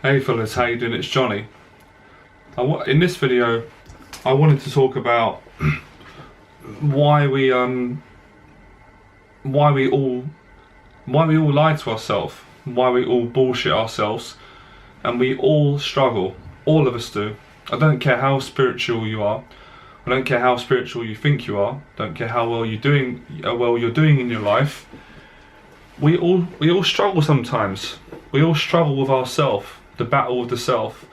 Hey fellas, how you doing? It's Johnny. In this video, I wanted to talk about why we why we all lie to ourselves, why we all bullshit ourselves, and we all struggle. All of us do. I don't care how spiritual you are. I don't care how spiritual you think you are. Don't care how well you're doing in your life. We all struggle sometimes. We all struggle with ourselves. The battle with the self.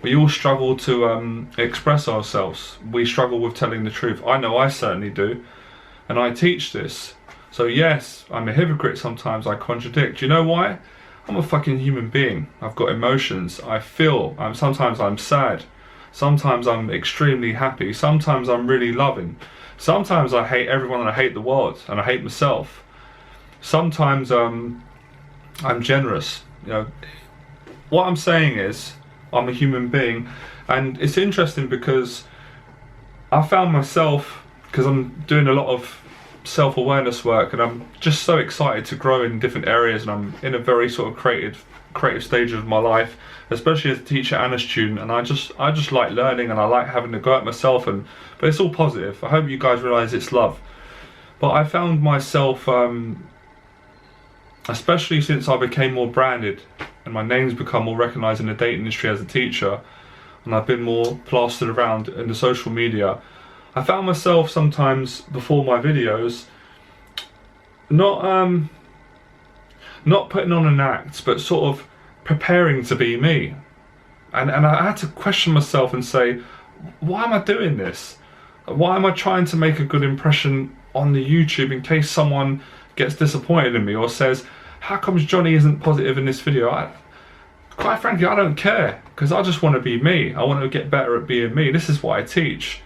We all struggle to express ourselves. We struggle with telling the truth. I know I certainly do, and I teach this. So yes, I'm a hypocrite sometimes. I contradict. You know why? I'm a fucking human being. I've got emotions. I feel. Sometimes I'm sad. Sometimes I'm extremely happy. Sometimes I'm really loving. Sometimes I hate everyone and I hate the world and I hate myself. Sometimes I'm generous. You know. What I'm saying is, I'm a human being, and it's interesting because I found myself, because I'm doing a lot of self-awareness work, and I'm just so excited to grow in different areas, and I'm in a very sort of creative stage of my life, especially as a teacher and a student, and I just like learning, and I like having to go at myself, but it's all positive. I hope you guys realise it's love. But I found myself, especially since I became more branded, and my name's become more recognised in the dating industry as a teacher, and I've been more plastered around in the social media, I found myself sometimes before my videos not putting on an act, but sort of preparing to be me. And I had to question myself and say, why am I doing this? Why am I trying to make a good impression on the YouTube in case someone gets disappointed in me or says, how comes Johnny isn't positive in this video? Quite frankly, I don't care, because I just want to be me. I want to get better at being me. This is what I teach.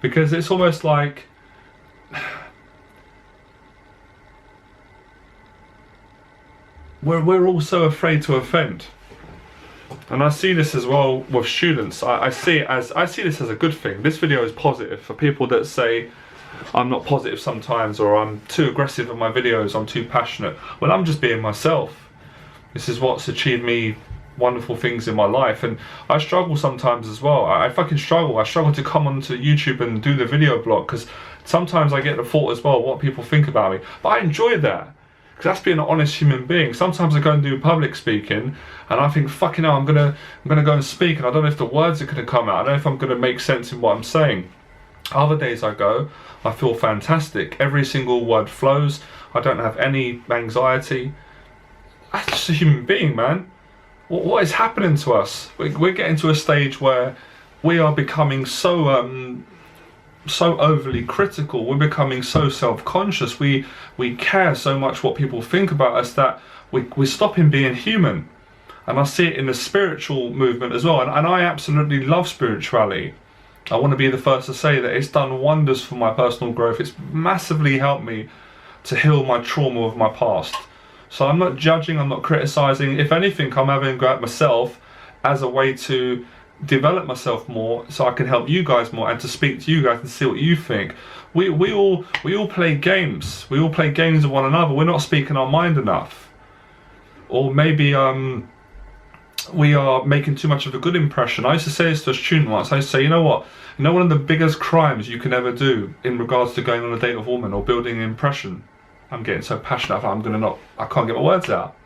Because it's almost like we're all so afraid to offend. And I see this as well with students. I see this as a good thing. This video is positive for people that say I'm not positive sometimes, or I'm too aggressive in my videos, I'm too passionate. Well, I'm just being myself. This is what's achieved me wonderful things in my life, and I struggle sometimes as well. I fucking struggle. I struggle to come onto YouTube and do the video blog, because sometimes I get the thought as well what people think about me. But I enjoy that, because that's being an honest human being. Sometimes I go and do public speaking, and I think, fucking hell, I'm gonna go and speak, and I don't know if the words are gonna come out. I don't know if I'm gonna make sense in what I'm saying. Other days I go, I feel fantastic. Every single word flows. I don't have any anxiety. I'm just a human being, man. What is happening to us? We're getting to a stage where we are becoming so overly critical. We're becoming so self-conscious. We care so much what people think about us that we're stopping being human. And I see it in the spiritual movement as well. And I absolutely love spirituality. I want to be the first to say that it's done wonders for my personal growth. It's massively helped me to heal my trauma of my past. So I'm not judging, I'm not criticising. If anything, I'm having a go at myself as a way to develop myself more, so I can help you guys more and to speak to you guys and see what you think. We all play games. We all play games with one another. We're not speaking our mind enough. Or maybe we are making too much of a good impression. I used to say this to a student once. I used to say, you know what? You know, one of the biggest crimes you can ever do in regards to going on a date with a woman or building an impression. I'm getting so passionate. I can't get my words out.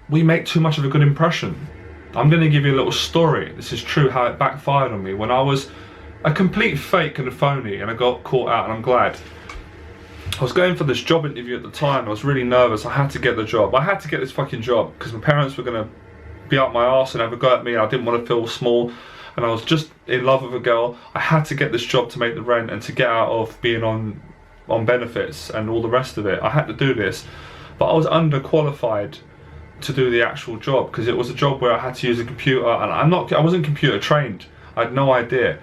We make too much of a good impression. I'm going to give you a little story. This is true, how it backfired on me when I was a complete fake and a phony, and I got caught out, and I'm glad. I was going for this job interview at the time. I was really nervous. I had to get the job. I had to get this fucking job because my parents were going to be up my arse and have a go at me. I didn't want to feel small, and I was just in love with a girl. I had to get this job to make the rent and to get out of being on benefits and all the rest of it. I had to do this, but I was underqualified to do the actual job, because it was a job where I had to use a computer, and I wasn't computer trained. I had no idea,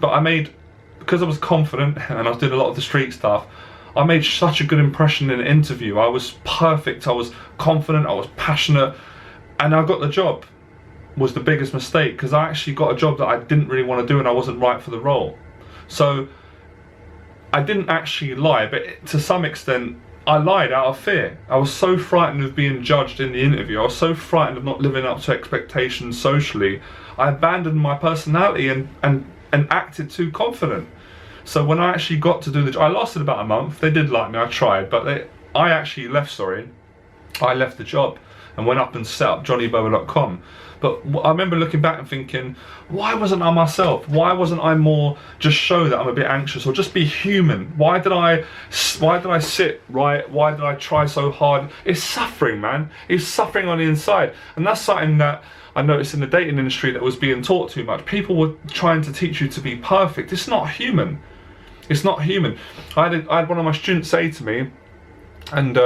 but because I was confident and I was doing a lot of the street stuff, I made such a good impression in an interview. I was perfect, I was confident, I was passionate, and I got the job. Was the biggest mistake, because I actually got a job that I didn't really want to do and I wasn't right for the role. So I didn't actually lie, but to some extent I lied out of fear. I was so frightened of being judged in the interview. I was so frightened of not living up to expectations socially. I abandoned my personality and acted too confident. So when I actually got to do the job, I lasted about a month. They did like me, I tried, but I actually left, I left the job and went up and set up johnnyberba.com. But I remember looking back and thinking, why wasn't I myself? Why wasn't I more just show that I'm a bit anxious, or just be human? Why did I sit right? Why did I try so hard? It's suffering, man. It's suffering on the inside. And that's something that I noticed in the dating industry that was being taught too much. People were trying to teach you to be perfect. It's not human. It's not human. I had one of my students say to me, and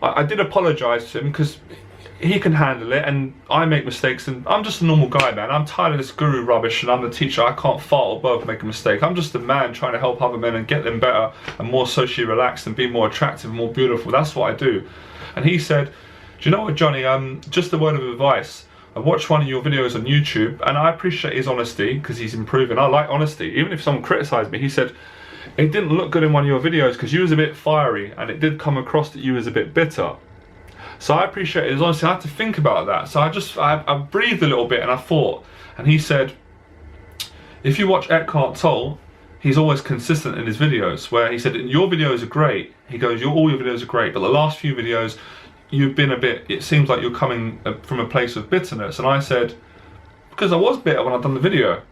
I did apologise to him because he can handle it and I make mistakes, and I'm just a normal guy, man. I'm tired of this guru rubbish and I'm the teacher. I can't fart or burp, make a mistake. I'm just a man trying to help other men and get them better and more socially relaxed and be more attractive and more beautiful. That's what I do. And he said, do you know what, Johnny, just a word of advice. I watched one of your videos on YouTube and I appreciate his honesty because he's improving. I like honesty. Even if someone criticised me, he said, it didn't look good in one of your videos because you was a bit fiery and it did come across that you was a bit bitter. So I appreciate his honesty. I had to think about that. So I breathed a little bit and I thought, and he said, if you watch Eckhart Tolle, he's always consistent in his videos, where he said, your videos are great. He goes, all your videos are great, but the last few videos, you've been a bit, it seems like you're coming from a place of bitterness. And I said, because I was bitter when I done the video.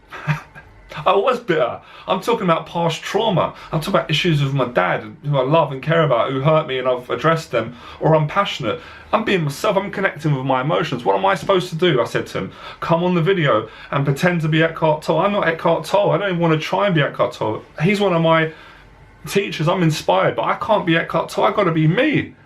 I was bitter. I'm talking about past trauma. I'm talking about issues with my dad, who I love and care about, who hurt me, and I've addressed them. Or I'm passionate. I'm being myself. I'm connecting with my emotions. What am I supposed to do? I said to him, come on the video and pretend to be Eckhart Tolle. I'm not Eckhart Tolle. I don't even want to try and be Eckhart Tolle. He's one of my teachers. I'm inspired, but I can't be Eckhart Tolle. I've got to be me.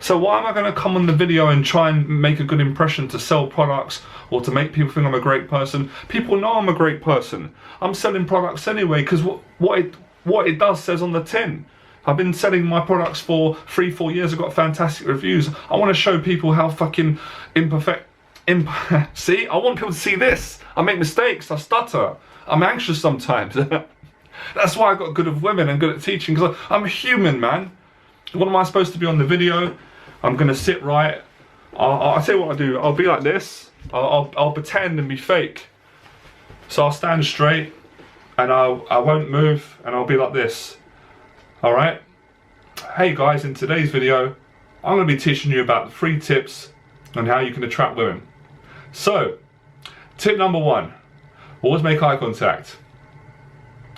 So why am I going to come on the video and try and make a good impression to sell products or to make people think I'm a great person? People know I'm a great person. I'm selling products anyway because what it does says on the tin. I've been selling my products for 3-4 years. I've got fantastic reviews. I want to show people how fucking see, I want people to see this. I make mistakes. I stutter. I'm anxious sometimes. That's why I got good with women and good at teaching, because I'm a human, man. What am I supposed to be on the video? I'm gonna sit right. I'll tell you what I do. I'll be like this. I'll pretend and be fake. So I'll stand straight, and I won't move, and I'll be like this. All right. Hey guys, in today's video, I'm gonna be teaching you about the 3 tips on how you can attract women. So, tip number 1: always make eye contact.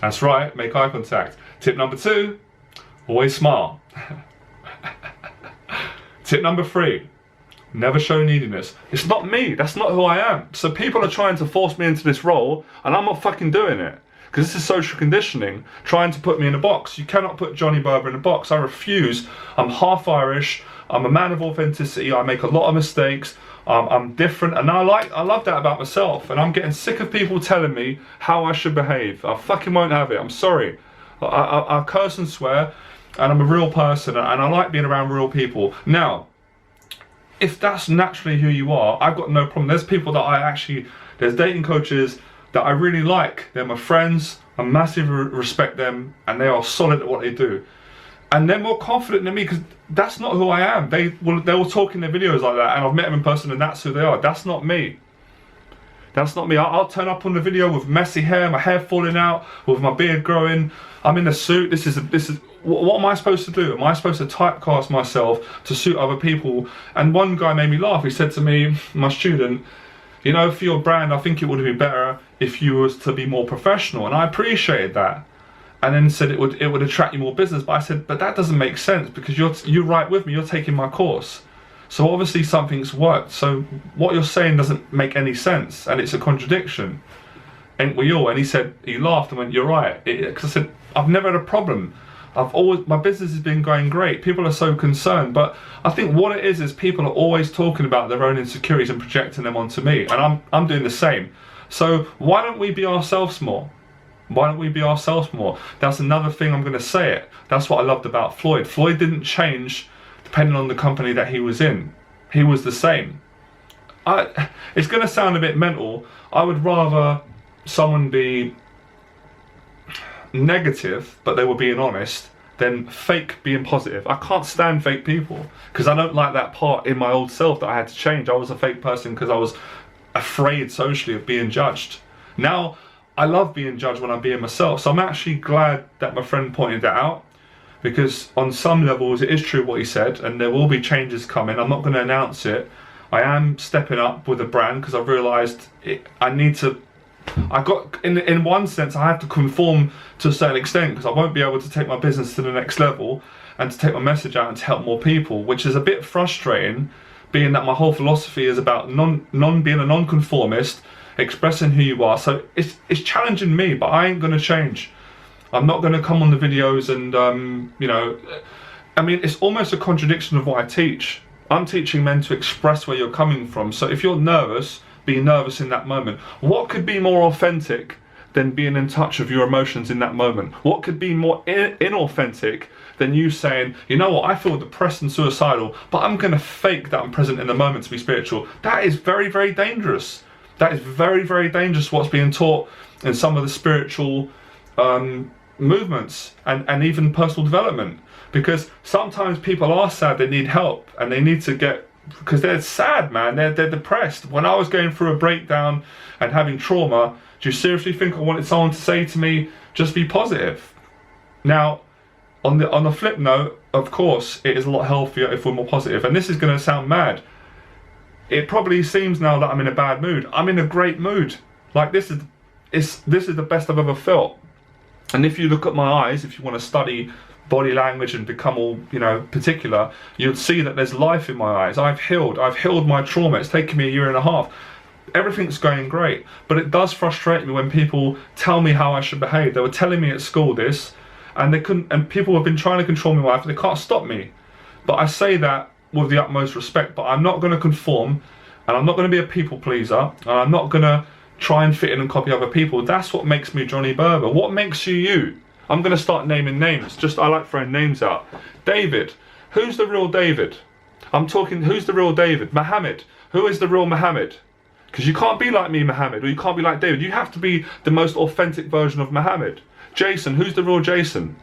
That's right, make eye contact. Tip number 2: always smile. Tip number 3: never show neediness. It's not me, that's not who I am. So people are trying to force me into this role and I'm not fucking doing it. Because this is social conditioning, trying to put me in a box. You cannot put Johnny Berba in a box. I refuse. I'm half Irish, I'm a man of authenticity, I make a lot of mistakes, I'm different, and I love that about myself. And I'm getting sick of people telling me how I should behave. I fucking won't have it, I'm sorry. I curse and swear, and I'm a real person, and I like being around real people. Now, if that's naturally who you are, I've got no problem. There's people that there's dating coaches that I really like. They're my friends, I massively respect them, and they are solid at what they do. And they're more confident than me, because that's not who I am. They will talk in their videos like that, and I've met them in person and that's who they are. That's not me. That's not me. I'll turn up on the video with messy hair, my hair falling out, with my beard growing. I'm in a suit. This is what am I supposed to do? Am I supposed to typecast myself to suit other people? And one guy made me laugh. He said to me, my student, you know, for your brand, I think it would be better if you was to be more professional. And I appreciated that. And then said it would attract you more business. But I said, but that doesn't make sense, because you're right with me. You're taking my course. So obviously something's worked. So what you're saying doesn't make any sense, and it's a contradiction. Ain't we all? And he said, he laughed and went, you're right. Because I said, I've never had a problem. My business has been going great. People are so concerned, but I think what it is people are always talking about their own insecurities and projecting them onto me, and I'm doing the same. So why don't we be ourselves more? Why don't we be ourselves more? That's another thing, I'm going to say it. That's what I loved about Floyd. Floyd didn't change depending on the company that he was in. He was the same. It's going to sound a bit mental. I would rather someone be negative, but they were being honest, than fake being positive. I can't stand fake people because I don't like that part in my old self that I had to change. I was a fake person because I was afraid socially of being judged. Now I love being judged when I'm being myself. So I'm actually glad that my friend pointed that out, because on some levels it is true what he said, and there will be changes coming. I'm not going to announce it. I am stepping up with a brand because I've realised I need to. I got in one sense I have to conform to a certain extent because I won't be able to take my business to the next level and to take my message out and to help more people, which is a bit frustrating, being that my whole philosophy is about being a non-conformist, expressing who you are. So it's challenging me, but I ain't gonna change. I'm not gonna come on the videos and you know, I mean, it's almost a contradiction of what I teach. I'm teaching men to express where you're coming from. So if you're nervous, be nervous in that moment. What could be more authentic than being in touch with your emotions in that moment? What could be more inauthentic than you saying, you know what, I feel depressed and suicidal, but I'm going to fake that I'm present in the moment to be spiritual? That is very, very dangerous. That is very, very dangerous what's being taught in some of the spiritual movements and even personal development. Because sometimes people are sad, they need help, and they need to get, because they're sad, man, they're depressed. When I was going through a breakdown and having trauma, do you seriously think I wanted someone to say to me, just be positive? Now, on the flip note, of course, it is a lot healthier if we're more positive. And this is going to sound mad. It probably seems now that I'm in a bad mood. I'm in a great mood. Like this is the best I've ever felt. And if you look at my eyes, if you want to study body language and become all, you know, particular, you'll see that there's life in my eyes. I've healed my trauma. It's taken me 1.5 years. Everything's going great, but it does frustrate me when people tell me how I should behave. They were telling me at school this, and they couldn't, and people have been trying to control my life, and they can't stop me. But I say that with the utmost respect, but I'm not going to conform, and I'm not going to be a people pleaser, and I'm not going to try and fit in and copy other people. That's what makes me Johnny Berba. What makes you you? I'm going to start naming names. I like throwing names out. David. Who's the real David? I'm talking, who's the real David? Muhammad. Who is the real Muhammad? Because you can't be like me, Muhammad, or you can't be like David. You have to be the most authentic version of Muhammad. Jason. Who's the real Jason?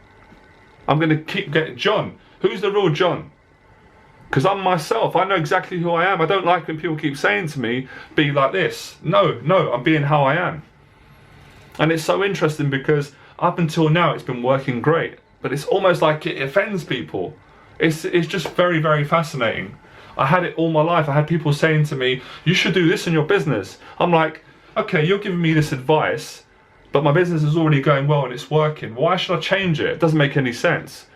I'm going to keep getting John. Who's the real John? Because I'm myself. I know exactly who I am. I don't like when people keep saying to me, be like this. No, I'm being how I am. And it's so interesting because up until now it's been working great, but it's almost like it offends people. It's just very, very fascinating. I had it all my life. I had people saying to me, you should do this in your business. I'm like, okay, you're giving me this advice, but my business is already going well and it's working. Why should I change it? It doesn't make any sense.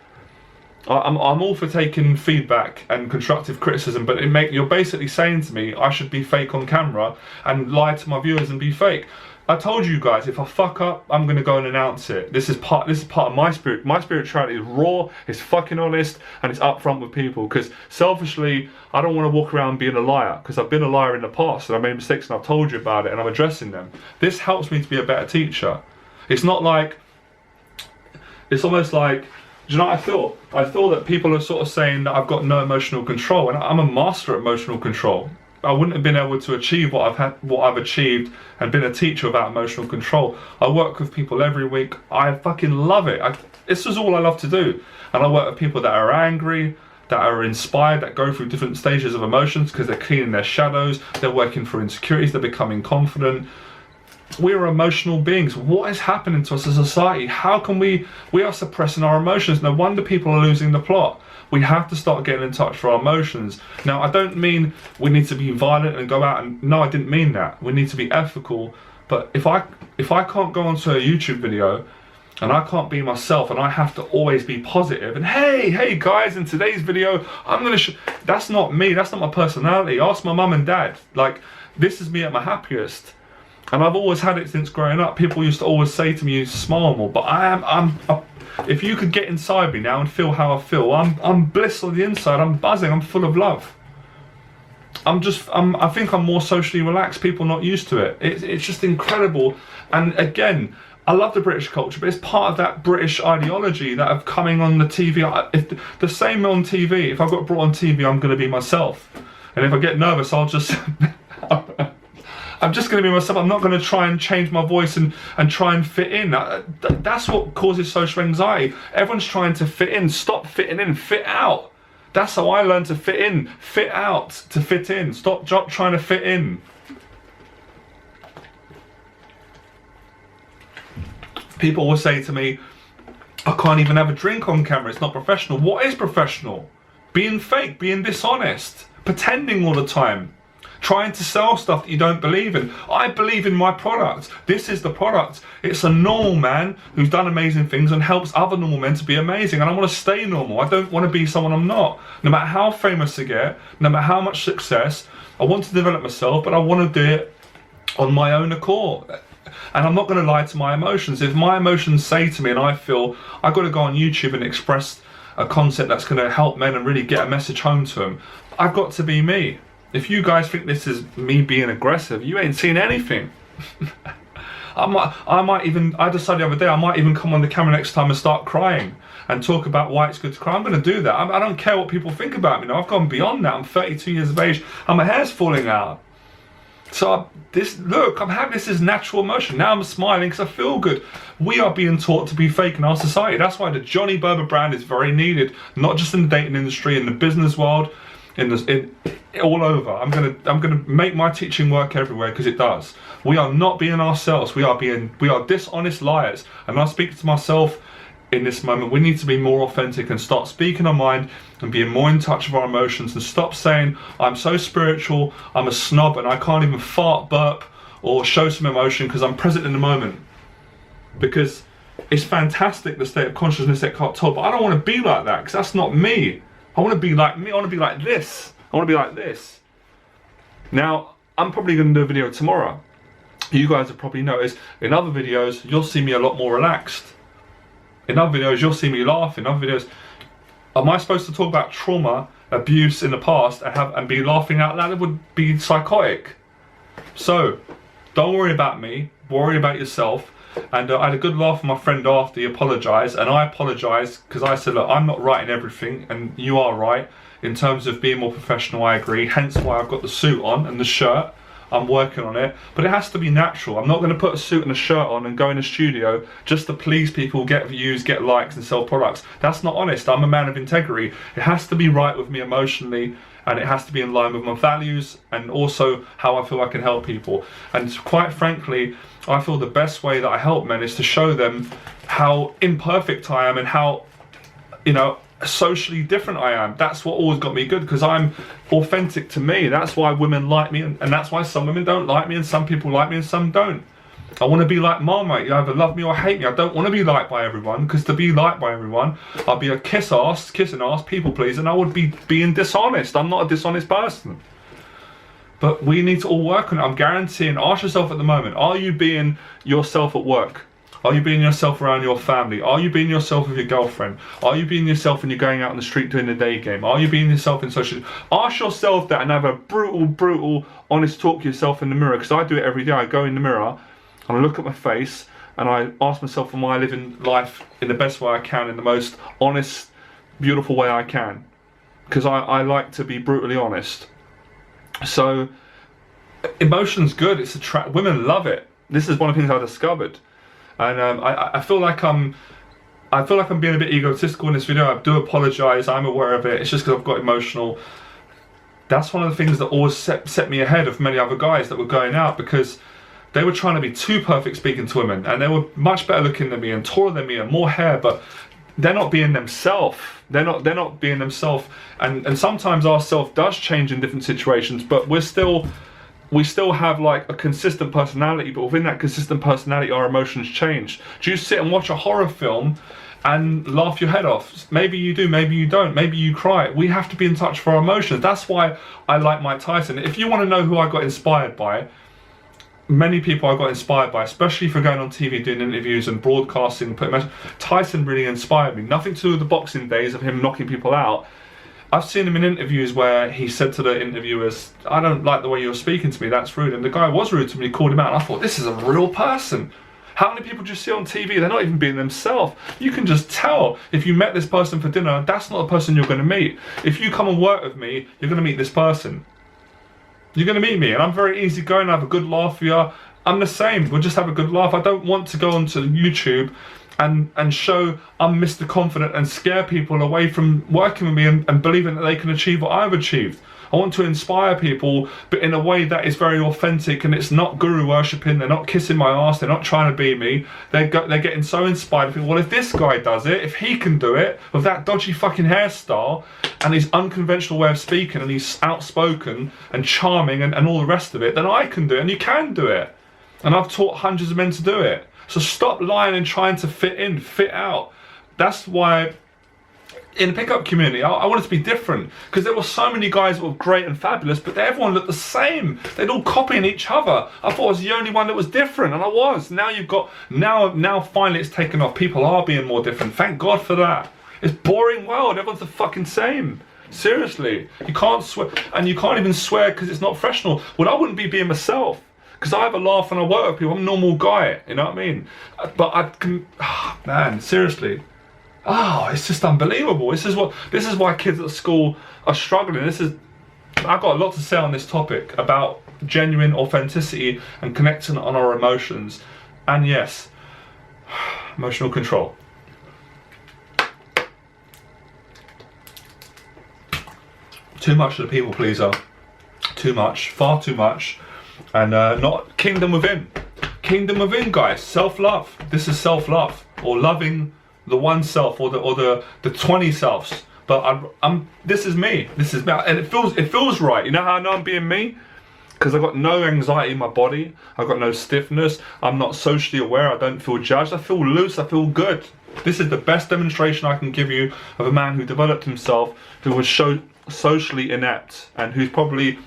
I'm all for taking feedback and constructive criticism, but you're basically saying to me I should be fake on camera and lie to my viewers and be fake. I told you guys, if I fuck up, I'm gonna go and announce it. This is part of my spirit. My spirituality is raw, it's fucking honest, and it's upfront with people. Because selfishly, I don't want to walk around being a liar, because I've been a liar in the past and I made mistakes and I've told you about it and I'm addressing them. This helps me to be a better teacher. It's not like, it's almost like, do you know what I feel? I feel that people are sort of saying that I've got no emotional control, and I'm a master at emotional control. I wouldn't have been able to achieve what I've achieved and been a teacher without emotional control. I work with people every week. I fucking love it. This is all I love to do. And I work with people that are angry, that are inspired, that go through different stages of emotions because they're cleaning their shadows, they're working through insecurities, they're becoming confident. We are emotional beings. What is happening to us as a society? How can we are suppressing our emotions. No wonder people are losing the plot. We have to start getting in touch with our emotions. Now, I don't mean we need to be violent and go out and, no, I didn't mean that. We need to be ethical. But if I can't go onto a YouTube video and I can't be myself and I have to always be positive and hey guys, in today's video, I'm gonna that's not me, that's not my personality. Ask my mum and dad. Like, this is me at my happiest. And I've always had it since growing up. People used to always say to me, you smile more, but if you could get inside me now and feel how I feel, I'm bliss on the inside, I'm buzzing, I'm full of love. I think I'm more socially relaxed, people not used to it. It's just incredible. And again, I love the British culture, but it's part of that British ideology that of coming on the TV. The same on TV, if I got brought on TV, I'm gonna be myself. And if I get nervous, I'll just, I'm just going to be myself. I'm not going to try and change my voice and try and fit in. That's what causes social anxiety. Everyone's trying to fit in. Stop fitting in, fit out. That's how I learned to fit in, fit out, to fit in. Stop trying to fit in. People will say to me, I can't even have a drink on camera, it's not professional. What is professional? Being fake, being dishonest, pretending all the time, trying to sell stuff that you don't believe in. I believe in my product. This is the product. It's a normal man who's done amazing things and helps other normal men to be amazing. And I want to stay normal. I don't want to be someone I'm not. No matter how famous I get, no matter how much success, I want to develop myself, but I want to do it on my own accord. And I'm not going to lie to my emotions. If my emotions say to me and I feel I've got to go on YouTube and express a concept that's going to help men and really get a message home to them, I've got to be me. If you guys think this is me being aggressive, you ain't seen anything. I decided the other day I might even come on the camera next time and start crying and talk about why it's good to cry. I'm going to do that. I don't care what people think about me now. I've gone beyond that. I'm 32 years of age and my hair's falling out. So I'm having this is natural emotion. Now I'm smiling because I feel good. We are being taught to be fake in our society. That's why the Johnny Berba brand is very needed, not just in the dating industry, in the business world, all over. I'm gonna make my teaching work everywhere because it does. We are not being ourselves. We are dishonest liars. And I speak to myself in this moment. We need to be more authentic and start speaking our mind and being more in touch with our emotions and stop saying I'm so spiritual, I'm a snob and I can't even fart, burp or show some emotion because I'm present in the moment. Because it's fantastic the state of consciousness that can't tell, but I don't want to be like that because that's not me. I want to be like me. I want to be like this. I want to be like this. Now, I'm probably going to do a video tomorrow. You guys have probably noticed in other videos, you'll see me a lot more relaxed. In other videos, you'll see me laugh. In other videos, am I supposed to talk about trauma, abuse in the past and be laughing out loud? It would be psychotic. So, don't worry about me. Worry about yourself. And I had a good laugh with my friend after he apologised, and I apologised because I said, look, I'm not right in everything, and you are right. In terms of being more professional, I agree. Hence why I've got the suit on and the shirt. I'm working on it, but it has to be natural. I'm not going to put a suit and a shirt on and go in a studio just to please people, get views, get likes and sell products. That's not honest. I'm a man of integrity. It has to be right with me emotionally, and it has to be in line with my values and also how I feel I can help people. And quite frankly, I feel the best way that I help men is to show them how imperfect I am and how, socially different I am. That's what always got me good, because I'm authentic to me. That's why women like me, and that's why some women don't like me, and some people like me and some don't. I want to be like Marmite. You either love me or hate me. I don't want to be liked by everyone, because to be liked by everyone, I'll be a kissing ass, people pleaser, and I would be being dishonest. I'm not a dishonest person. But we need to all work on it. I'm guaranteeing, ask yourself at the moment, are you being yourself at work? Are you being yourself around your family? Are you being yourself with your girlfriend? Are you being yourself when you're going out on the street doing the day game? Are you being yourself in social? Ask yourself that and have a brutal, honest talk to yourself in the mirror, because I do it every day. I go in the mirror and I look at my face and I ask myself, am I living life in the best way I can, in the most honest, beautiful way I can? Because I like to be brutally honest. So, emotion's good. It's women love it. This is one of the things I discovered. And I feel like I'm being a bit egotistical in this video. I do apologise. I'm aware of it. It's just because I've got emotional. That's one of the things that always set me ahead of many other guys that were going out, because they were trying to be too perfect speaking to women, and they were much better looking than me and taller than me and more hair, but they're not being themselves. They're not being themselves. And sometimes our self does change in different situations, but we still have like a consistent personality, but within that consistent personality our emotions change. Do you sit and watch a horror film and laugh your head off? Maybe you do, maybe you don't, maybe you cry. We have to be in touch with our emotions. That's why I like Mike Tyson. If you want to know who I got inspired by, many people I got inspired by, especially for going on TV doing interviews and broadcasting, Tyson really inspired me. Nothing to do with the boxing days of him knocking people out. I've seen him in interviews where he said to the interviewers, I don't like the way you're speaking to me, that's rude. And the guy was rude to me, he called him out, and I thought, this is a real person. How many people do you see on TV? They're not even being themselves. You can just tell if you met this person for dinner, that's not the person you're going to meet. If you come and work with me, you're going to meet this person. You're going to meet me, and I'm very easygoing. I have a good laugh for you. I'm the same. We'll just have a good laugh. I don't want to go onto YouTube and show I'm Mr. Confident and scare people away from working with me and believing that they can achieve what I've achieved. I want to inspire people, but in a way that is very authentic, and it's not guru worshipping. They're not kissing my ass. They're not trying to be me. They're getting so inspired. Well, if this guy does it, if he can do it with that dodgy fucking hairstyle and his unconventional way of speaking, and he's outspoken and charming and all the rest of it, then I can do it, and you can do it. And I've taught hundreds of men to do it. So stop lying and trying to fit in, fit out. That's why in the pickup community, I wanted to be different, because there were so many guys that were great and fabulous, but everyone looked the same. They'd all copying each other. I thought I was the only one that was different, and I was. Now you've got, now finally it's taken off. People are being more different. Thank God for that. It's a boring world. Everyone's the fucking same. Seriously. You can't swear, and you can't even swear because it's not professional. Well, I wouldn't be being myself, because I have a laugh and I work with people. I'm a normal guy, you know what I mean? But I can, man, seriously. Oh, it's just unbelievable. This is why kids at school are struggling. I've got a lot to say on this topic about genuine authenticity and connecting on our emotions. And yes, emotional control. Too much of the people pleaser. Too much, far too much. And not kingdom within. Kingdom within, guys. Self-love. This is self-love, or loving the one self, or the 20 selves. But this is me. This is me, and it feels right. You know how I know I'm being me? Because I've got no anxiety in my body. I've got no stiffness. I'm not socially aware. I don't feel judged. I feel loose. I feel good. This is the best demonstration I can give you of a man who developed himself, who was socially inept, and who's probably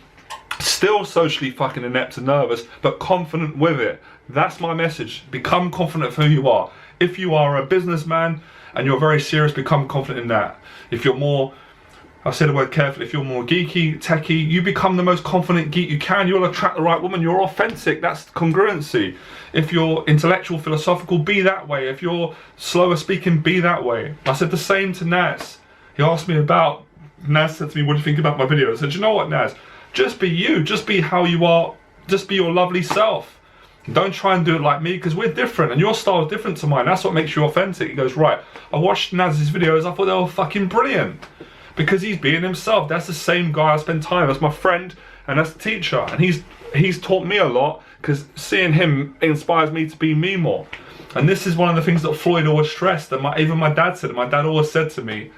still socially fucking inept and nervous, but confident with it. That's my message. Become confident of who you are. If you are a businessman and you're very serious, become confident in that. If you're more, I say the word carefully, if you're more geeky, techie, you become the most confident geek you can. You'll attract the right woman. You're authentic. That's congruency. If you're intellectual, philosophical, be that way. If you're slower speaking, be that way. I said the same to Naz. He asked me about, Naz said to me, what do you think about my video? I said, you know what, Naz? Just be you. Just be how you are. Just be your lovely self. Don't try and do it like me, because we're different and your style is different to mine. That's what makes you authentic. He goes, right, I watched Naz's videos, I thought they were fucking brilliant, because he's being himself. That's the same guy I spend time with. That's my friend and that's the teacher, and he's taught me a lot, because seeing him inspires me to be me more. And this is one of the things that Floyd always stressed, and even my dad said it. My dad always said to me,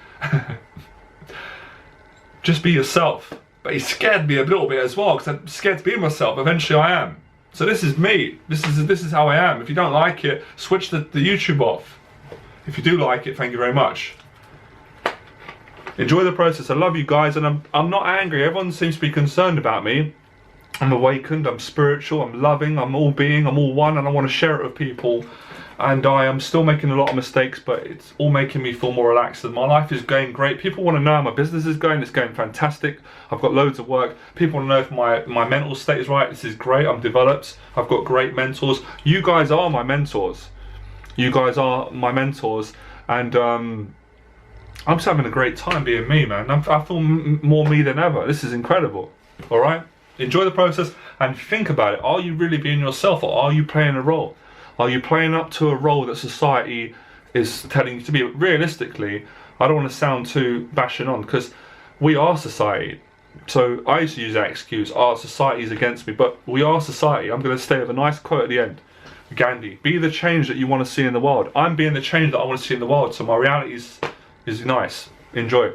just be yourself. But he scared me a little bit as well, because I'm scared to be myself. Eventually I am. So this is me. This is how I am. If you don't like it, switch the YouTube off. If you do like it, thank you very much. Enjoy the process. I love you guys, and I'm not angry. Everyone seems to be concerned about me. I'm awakened, I'm spiritual, I'm loving, I'm all being, I'm all one, and I want to share it with people. And I am still making a lot of mistakes, but it's all making me feel more relaxed, and my life is going great. People want to know how my business is going. It's going fantastic. I've got loads of work. People want to know if my mental state is right. This is great. I'm developed. I've got great mentors. You guys are my mentors. You guys are my mentors, and I'm just having a great time being me, man. I feel more me than ever. This is incredible. All right? Enjoy the process and think about it. Are you really being yourself, or are you playing a role? Are you playing up to a role that society is telling you to be? Realistically, I don't want to sound too bashing on, because we are society. So I used to use that excuse, society is against me, but we are society. I'm going to stay with a nice quote at the end. Gandhi, be the change that you want to see in the world. I'm being the change that I want to see in the world, so my reality is nice. Enjoy.